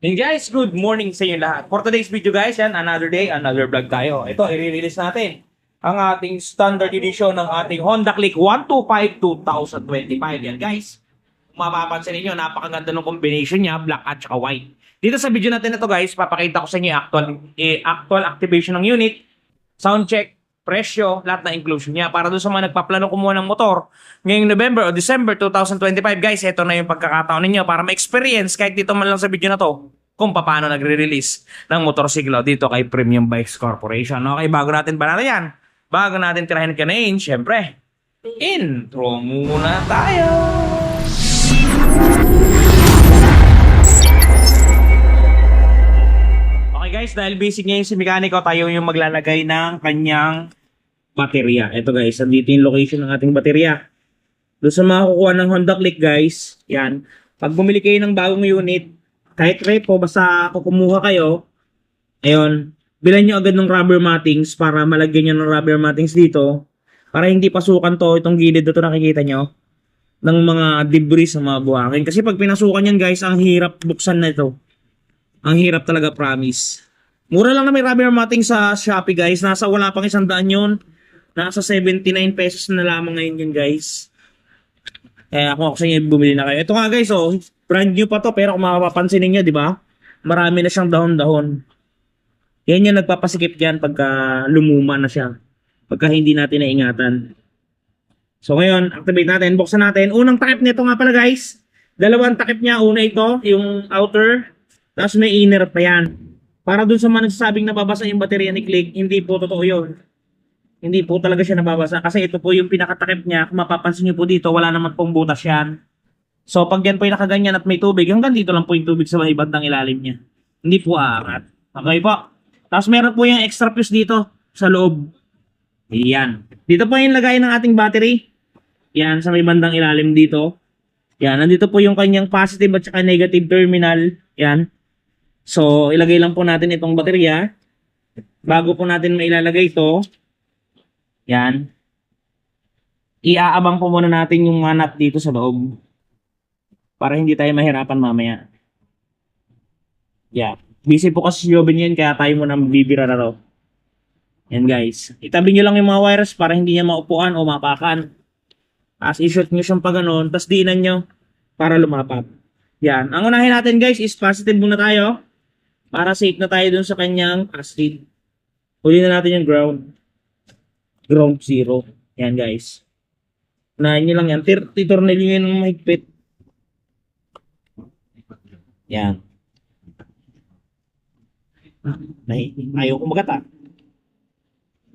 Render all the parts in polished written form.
And guys, good morning sa inyo lahat. For today's video guys, yan, another day, another vlog tayo. Ito, i-release natin ang ating standard edition ng ating Honda Click 125 2025. Yan guys, mapapansin niyo napakaganda ng combination niya, black at saka white. Dito sa video natin na to guys, papakita ko sa inyo actual activation ng unit, sound check, presyo, lahat na inclusion niya. Para doon sa mga nagpaplano kumuha ng motor ngayong November o December 2025 guys, ito na yung pagkakataon ninyo para ma-experience kahit dito man lang sa video na to kung paano nagre-release ng motorsiklo dito kay Premium Bikes Corporation. Okay, bago natin yan, bago natin tirahin kanain, syempre, intro muna tayo! Okay guys, dahil basic niya yung si mekaniko, tayo yung maglalagay ng kanyang baterya. Ito guys, andito yung location ng ating baterya. Doon sa mga kukuha ng Honda Click guys, yan. Pag bumili kayo ng bagong unit, kahit repo, basta kukumuha kayo, ayun, bilan nyo agad ng rubber mattings para malagyan nyo ng rubber mattings dito para hindi pasukan to, itong gilid dito nakikita nyo, ng mga debris sa mga buhangin. Kasi pag pinasukan yan guys, ang hirap buksan na ito. Ang hirap talaga, promise. Mura lang na may rubber matting sa Shopee guys. Nasa wala pang 100 yun. Nasa 79 pesos na lamang ngayon yun guys. Kaya ako sa inyo bumili na kayo. Ito nga guys, oh, brand new pa to. Pero kung mapapansin niyo, di ba? Marami na siyang dahon-dahon. Yan yung nagpapasikip dyan pagka lumuma na siya. Pagka hindi natin naingatan. So ngayon, activate natin. Buksan natin. Unang takip nito nga pala guys. Dalawang takip niya. Una ito, yung outer. Tapos may inner pa yan. Para dun sa mga nagsasabing nababasa yung baterya ni Click, hindi po totoo yun. Hindi po talaga siya nababasa. Kasi ito po yung pinakatakip niya. Kung mapapansin nyo po dito, wala naman pong butas yan. So pag yan po yung nakaganyan at may tubig, hanggang dito lang po yung tubig sa may bandang ilalim niya. Hindi po aangat. Okay po. Tapos meron po yung extra fuse dito sa loob. Yan. Dito po yung lagay ng ating battery. Yan, sa may bandang ilalim dito. Yan, nandito po yung kanyang positive at saka negative terminal. Yan. So, ilagay lang po natin itong baterya. Bago po natin mailalagay ito, yan. Iaabang po muna natin yung mga nut dito sa loob. Para hindi tayo mahirapan mamaya. Yeah. Busy po kasi si Joven yan, kaya tayo muna bibira na raw. Yan guys. Itabi nyo lang yung mga wires para hindi niya maupuan o mapakan. As i-shoot nyo siyang pa ganun, tas diinan nyo para lumapat. Yan. Ang unahin natin guys is positive muna tayo. Para safe na tayo dun sa kanyang positive. Huli na natin yung ground. Ground 0. Yan guys. Unahin nyo lang yan. Titornil nyo yung mahigpit. Yan. Ayaw kumagata.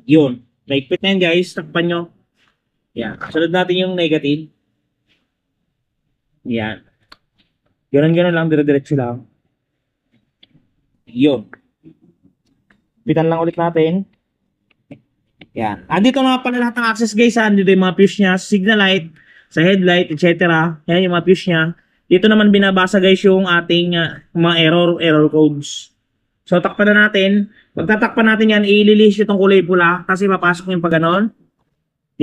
Yun. Mahigpit na yan guys. Takpan nyo. Yan. Sunod natin yung negative. Yan. Ganun-ganun lang. Dire-diretso lang. Yun. Pitan lang ulit natin. Yan. Andito na pala lahat ng access guys. Andito yung mga fuse niya. Signal light, sa headlight, etc. Yan yung mga fuse niya. Dito naman binabasa guys yung ating mga error codes. So takpan na natin. Pag tatakpan natin yan, i-release itong kulay pula. Kasi mapasok yung pag ganon.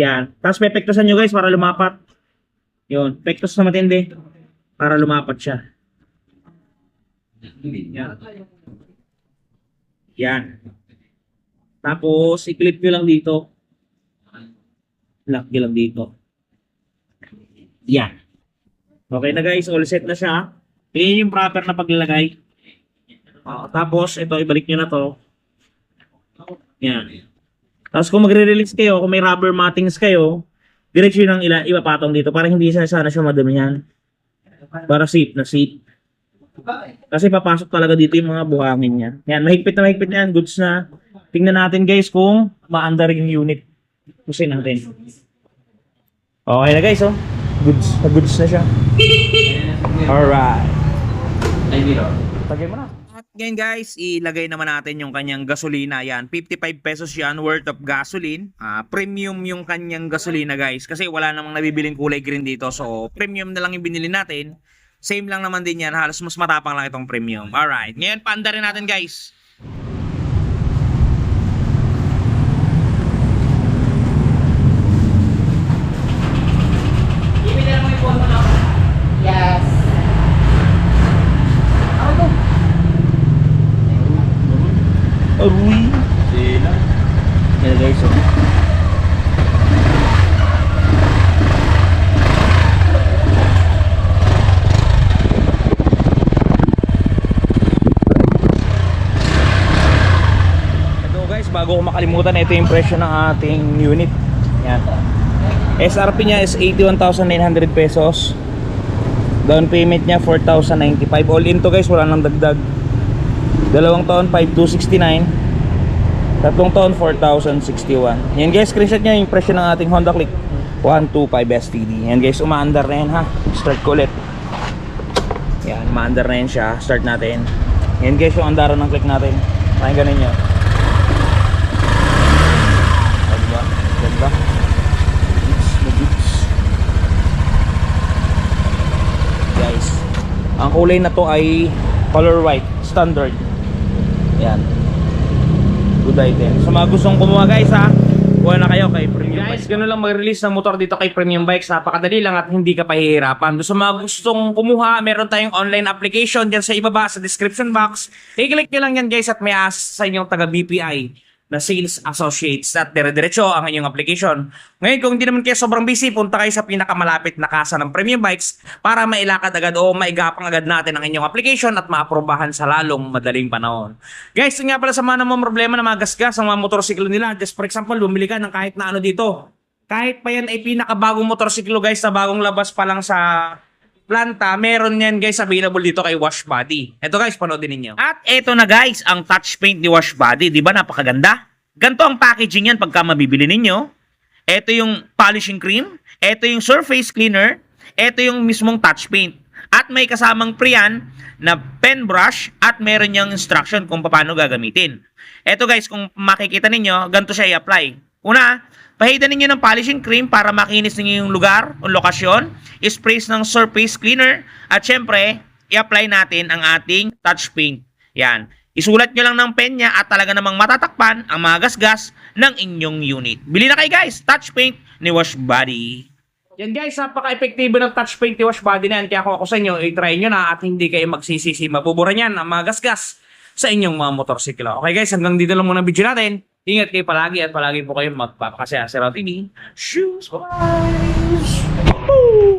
Yan. Tapos pepektosan nyo guys para lumapat. Yun. Pektos na matindi. Para lumapat siya. Yan. Tapos, i-clip nyo lang dito. Lock nyo lang dito. Yan. Okay na guys, all set na siya. Yan yung proper na paglalagay. Tapos, ito, ibalik nyo na to. Yan. Tapos, kung magre-release kayo, kung may rubber mattings kayo, diretso nang ipapatong dito para hindi sana siya madamihan. Para safe na safe. Kasi papasok talaga dito yung mga buhangin niya. Yan, mahigpit na yan. Goods na. Tingnan natin guys kung maandar yung unit. Pusin natin. Okay na guys, oh. Goods na siya. Alright. Tagay mo na. At ngayon guys, ilagay naman natin yung kanyang gasolina. Yan, 55 pesos yan worth of gasoline. Premium yung kanyang gasolina guys. Kasi wala namang nabibiling kulay green dito. So, premium na lang yung binili natin. Same lang naman din yan. Halos mas matapang lang itong premium. Alright. Ngayon, paandarin natin guys. Yes. Aruy. Sila. Yan guys, oh. Ito guys, bago ko makalimutan, ito yung presyo ng ating unit. Yan. SRP niya is 81,900 pesos. Down payment niya 4,095. All in to guys, wala nang dagdag. 2 taon 5,269. 3 taon 4,061. Yan guys, screenshot nyo yung presyo ng ating Honda Click 125 STD. Yan guys, umaandar na yan ha. Start ko ulit. Yan, umaandar na yan siya. Start natin. Yan guys, yung andaran ng Click natin. Pakinggan nyo. Diba? Ganda. Guys, ang kulay na to ay color white, standard. Yan. Good item. So mga gustong kumuha guys ha, kuha na kayo kay Premium Bikes. Ganun lang mag-release ng motor dito kay Premium Bikes. Napakadali lang at hindi ka pahihirapan. So mga gustong kumuha, meron tayong online application dyan sa ibaba sa description box. I-click nyo lang yan guys at may access sa inyong taga BPI na sales associates at dire-diretso ang inyong application. Ngayon kung hindi naman kayo sobrang busy, punta kayo sa pinakamalapit na kasa ng Premium Bikes para mailakad agad o maigapang agad natin ang inyong application at maaprobahan sa lalong madaling panahon. Guys, yun nga pala sa mga namang problema na magasgas ang mga motorsiklo nila. Just for example, bumili ka ng kahit na ano dito. Kahit pa yan ay pinakabagong motorsiklo guys na bagong labas pa lang sa planta, meron yan guys available dito kay Wash Body. Ito guys, panoodin ninyo. At eto na guys, ang touch paint ni Wash Body. Di ba napakaganda? Ganto ang packaging yan pagka mabibili ninyo. Ito yung polishing cream. Ito yung surface cleaner. Ito yung mismong touch paint. At may kasamang pre-yan na pen brush at meron yung instruction kung paano gagamitin. Ito guys, kung makikita ninyo, ganito siya i-apply. Una, pahidan ninyo ng polishing cream para makinis ninyo yung lugar o lokasyon. Sprays ng surface cleaner. At syempre, i-apply natin ang ating touch paint. Yan. Isulat nyo lang ng pen niya at talaga namang matatakpan ang mga gasgas ng inyong unit. Bili na kayo guys, touch paint ni Wash Body. Yan guys, napaka-epektibo ng touch paint ni Wash Body na yan. Kaya kung ako sa inyo, i-try nyo na at hindi kayo magsisisi. Mabubura niyan ang mga gasgas sa inyong mga motorsiklo. Okay guys, hanggang dito lang muna video natin. Ingat kayo palagi at palagi po kayo magpapakasaya sa Route TV. Shoes, bye!